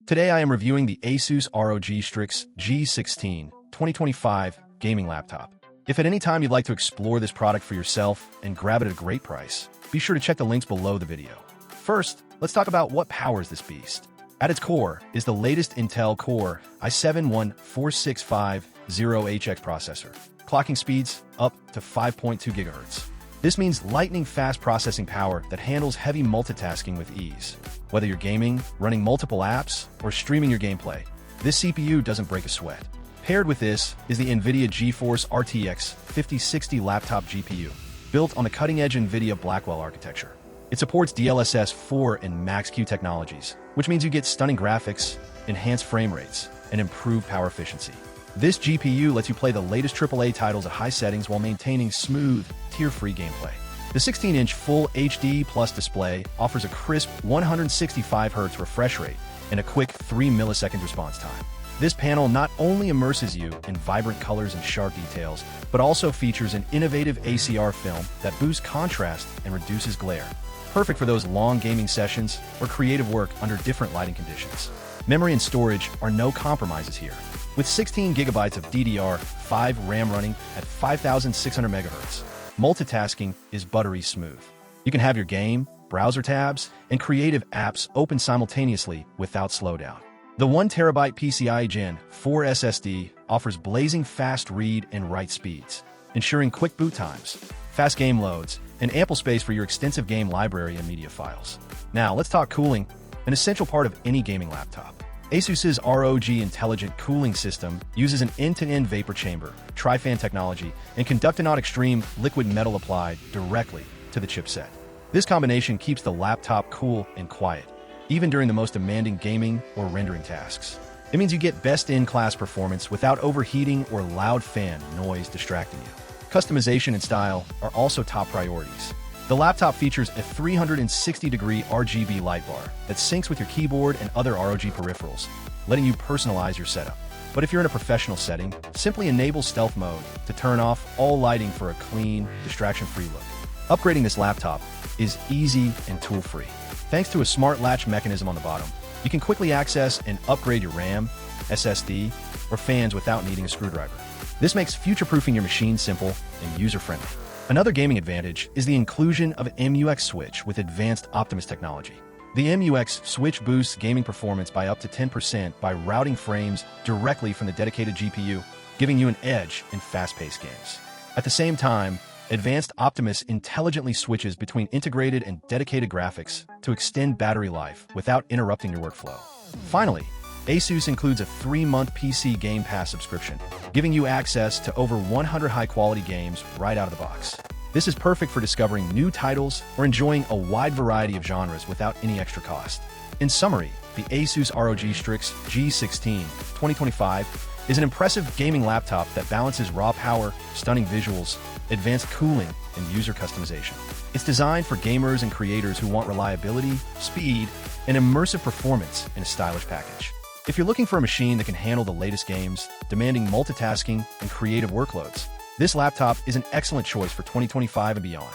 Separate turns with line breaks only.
Today I am reviewing the ASUS ROG Strix G16 2025 gaming laptop. If at any time you'd like to explore this product for yourself and grab it at a great price, be sure to check the links below the video. First, let's talk about what powers this beast. At its core is the latest Intel Core i7-14650HX processor, clocking speeds up to 5.2 GHz. This means lightning-fast processing power that handles heavy multitasking with ease. Whether you're gaming, running multiple apps, or streaming your gameplay, this CPU doesn't break a sweat. Paired with this is the NVIDIA GeForce RTX 5060 laptop GPU, built on the cutting-edge NVIDIA Blackwell architecture. It supports DLSS 4 and Max-Q technologies, which means you get stunning graphics, enhanced frame rates, and improved power efficiency. This GPU lets you play the latest AAA titles at high settings while maintaining smooth, tear-free gameplay. The 16-inch Full HD Plus display offers a crisp 165Hz refresh rate and a quick 3 millisecond response time. This panel not only immerses you in vibrant colors and sharp details, but also features an innovative ACR film that boosts contrast and reduces glare, perfect for those long gaming sessions or creative work under different lighting conditions. Memory and storage are no compromises here, with 16 GB of DDR5 RAM running at 5,600 MHz. Multitasking is buttery smooth. You can have your game, browser tabs, and creative apps open simultaneously without slowdown. The 1TB PCIe Gen 4 SSD offers blazing fast read and write speeds, ensuring quick boot times, fast game loads, and ample space for your extensive game library and media files. Now, let's talk cooling, an essential part of any gaming laptop. ASUS's ROG Intelligent Cooling System uses an end-to-end vapor chamber, tri-fan technology, and Conductonaut Extreme liquid metal applied directly to the chipset. This combination keeps the laptop cool and quiet, even during the most demanding gaming or rendering tasks. It means you get best-in-class performance without overheating or loud fan noise distracting you. Customization and style are also top priorities. The laptop features a 360-degree RGB Lightbar that syncs with your keyboard and other ROG peripherals, letting you personalize your setup. But if you're in a professional setting, simply enable stealth mode to turn off all lighting for a clean, distraction-free look. Upgrading this laptop is easy and tool-free. Thanks to a smart latch mechanism on the bottom, you can quickly access and upgrade your RAM, SSD, or fans without needing a screwdriver. This makes future-proofing your machine simple and user-friendly. Another gaming advantage is the inclusion of an MUX switch with advanced Optimus technology. The MUX switch boosts gaming performance by up to 10% by routing frames directly from the dedicated GPU, giving you an edge in fast-paced games. At the same time, Advanced Optimus intelligently switches between integrated and dedicated graphics to extend battery life without interrupting your workflow. Finally, ASUS includes a 3-month PC Game Pass subscription, giving you access to over 100 high-quality games right out of the box. This is perfect for discovering new titles or enjoying a wide variety of genres without any extra cost. In summary, the ASUS ROG Strix G16 2025 is an impressive gaming laptop that balances raw power, stunning visuals, advanced cooling, and user customization. It's designed for gamers and creators who want reliability, speed, and immersive performance in a stylish package. If you're looking for a machine that can handle the latest games, demanding multitasking, and creative workloads, this laptop is an excellent choice for 2025 and beyond.